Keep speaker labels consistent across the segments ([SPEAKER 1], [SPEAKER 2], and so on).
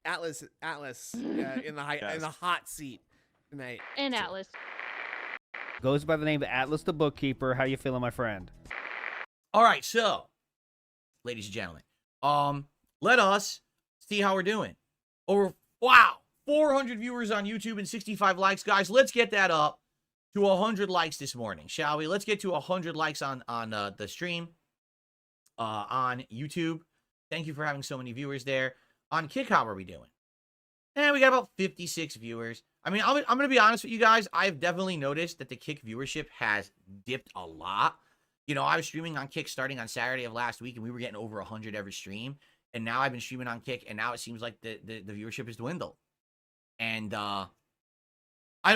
[SPEAKER 1] Atlas in the hot seat tonight.
[SPEAKER 2] And Atlas.
[SPEAKER 3] Goes by the name of Atlas the Bookkeeper. How you feeling, my friend?
[SPEAKER 4] All right, so, ladies and gentlemen, let us see how we're doing. Over, wow, 400 viewers on YouTube and 65 likes. Guys, let's get that up to 100 likes this morning, shall we? Let's get to 100 likes on the stream on YouTube. Thank you for having so many viewers there. On Kick, how are we doing? We got about 56 viewers. I mean, I'm going to be honest with you guys. I've definitely noticed that the Kick viewership has dipped a lot. You know, I was streaming on Kick starting on Saturday of last week, and we were getting over 100 every stream. And now I've been streaming on Kick, and now it seems like the viewership has dwindled. And,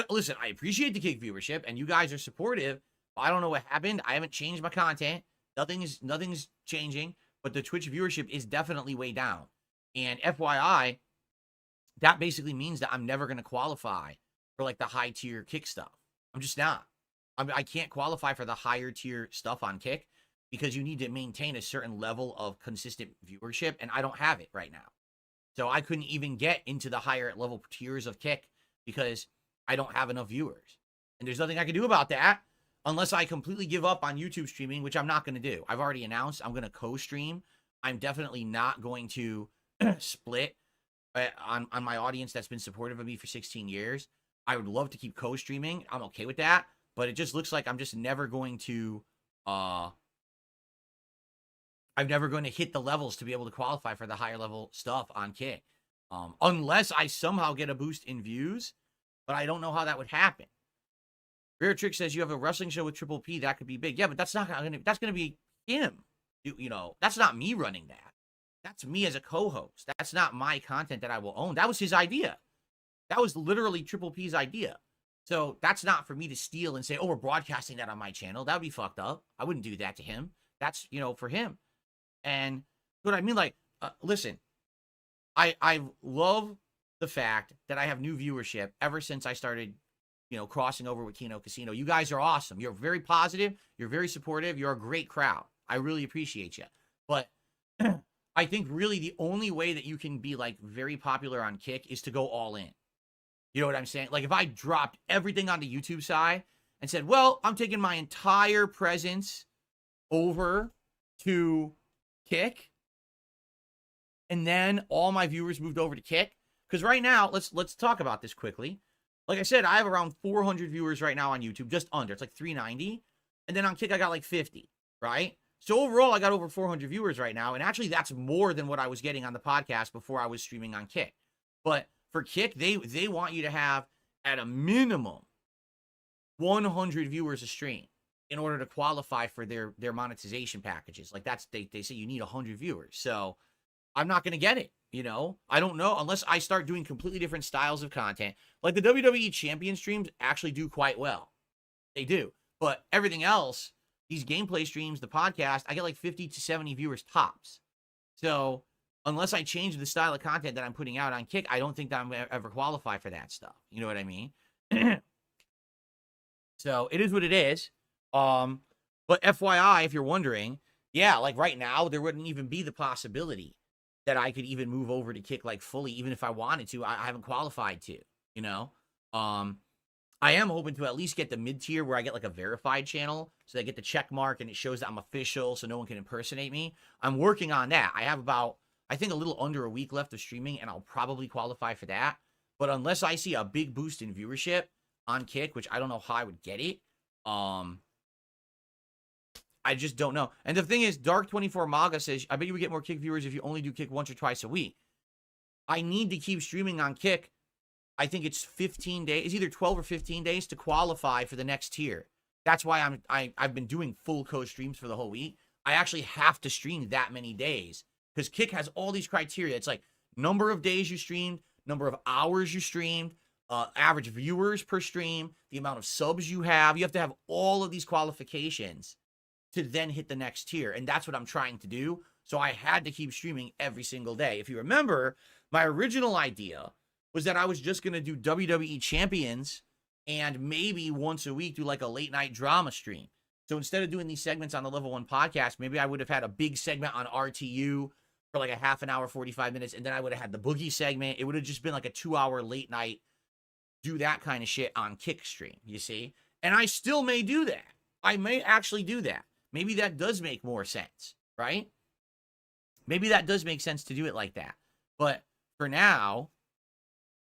[SPEAKER 4] listen, I appreciate the Kick viewership, and you guys are supportive. I don't know what happened. I haven't changed my content. Nothing's changing, but the Twitch viewership is definitely way down. And FYI, that basically means that I'm never going to qualify for, like, the high-tier Kick stuff. I'm just not. I can't qualify for the higher-tier stuff on Kick because you need to maintain a certain level of consistent viewership, and I don't have it right now. So I couldn't even get into the higher-level tiers of Kick because I don't have enough viewers. And there's nothing I can do about that unless I completely give up on YouTube streaming, which I'm not going to do. I've already announced I'm going to co-stream. I'm definitely not going to split on my audience that's been supportive of me for 16 years. I would love to keep co-streaming. I'm okay with that. But it just looks like I'm just never going to, I'm never going to hit the levels to be able to qualify for the higher level stuff on Kick. Unless I somehow get a boost in views, but I don't know how that would happen. Rare Trick says you have a wrestling show with Triple P. That could be big. Yeah, but that's not going to, that's going to be him. You know, that's not me running that. That's me as a co-host. That's not my content that I will own. That was his idea. That was literally Triple P's idea. So that's not for me to steal and say, oh, we're broadcasting that on my channel. That would be fucked up. I wouldn't do that to him. That's, you know, for him. And what I mean, like, listen, I love the fact that I have new viewership ever since I started, you know, crossing over with Kino Casino. You guys are awesome. You're very positive. You're very supportive. You're a great crowd. I really appreciate you. But I think really the only way that you can be, like, very popular on Kick is to go all in. You know what I'm saying? Like, if I dropped everything on the YouTube side and said, well, I'm taking my entire presence over to Kick, and then all my viewers moved over to Kick. Because right now, let's talk about this quickly. Like I said, I have around 400 viewers right now on YouTube, just under. It's like 390. And then on Kick, I got like 50, right? So overall, I got over 400 viewers right now. And actually, that's more than what I was getting on the podcast before I was streaming on Kick. But for Kick, they want you to have, at a minimum, 100 viewers a stream in order to qualify for their monetization packages. Like, that's, they say you need 100 viewers. So I'm not going to get it, you know? I don't know, unless I start doing completely different styles of content. Like, the WWE Champion streams actually do quite well. They do. But everything else, these gameplay streams, the podcast, I get like 50 to 70 viewers tops. So unless I change the style of content that I'm putting out on Kick, I don't think that I'm ever qualify for that stuff. You know what I mean? So it is what it is. But FYI, if you're wondering, yeah, like right now, there wouldn't even be the possibility that I could even move over to Kick like fully, even if I wanted to. I haven't qualified to, you know? I am hoping to at least get the mid-tier where I get like a verified channel, so I get the check mark and it shows that I'm official so no one can impersonate me. I'm working on that. I have about, I think, a little under a week left of streaming, and I'll probably qualify for that. But unless I see a big boost in viewership on Kick, which I don't know how I would get it, I just don't know. And the thing is, Dark24 Maga says, I bet you would get more Kick viewers if you only do Kick once or twice a week. I need to keep streaming on Kick. I think it's 15 days. It's either 12 or 15 days to qualify for the next tier. That's why I've been doing full co-streams for the whole week. I actually have to stream that many days because Kick has all these criteria. It's like number of days you streamed, number of hours you streamed, average viewers per stream, the amount of subs you have. You have to have all of these qualifications to then hit the next tier. And that's what I'm trying to do. So I had to keep streaming every single day. If you remember, my original idea was that I was just going to do WWE Champions and maybe once a week do like a late night drama stream. So instead of doing these segments on the Level 1 podcast, maybe I would have had a big segment on RTU, for like a half an hour, 45 minutes, and then I would have had the boogie segment. It would have just been like a 2-hour late night, do that kind of shit on Kick stream, you see? And I still may do that. I may actually do that. Maybe that does make more sense, right? Maybe that does make sense to do it like that. But for now,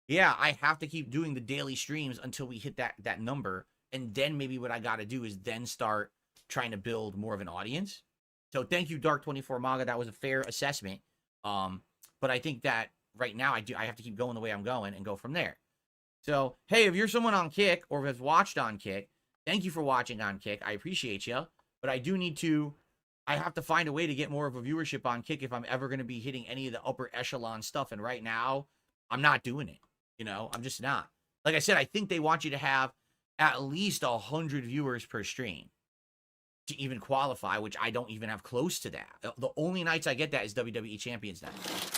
[SPEAKER 4] yeah, I have to keep doing the daily streams until we hit that number. And then maybe what I got to do is then start trying to build more of an audience. So thank you, Dark24 Manga. That was a fair assessment. But I think that right now I have to keep going the way I'm going and go from there. So, hey, if you're someone on Kick or has watched on Kick, thank you for watching on Kick. I appreciate you. But I have to find a way to get more of a viewership on Kick if I'm ever going to be hitting any of the upper echelon stuff. And right now, I'm not doing it. You know, I'm just not. Like I said, I think they want you to have at least 100 viewers per stream to even qualify, which I don't even have close to that. The only nights I get that is WWE Champions Night.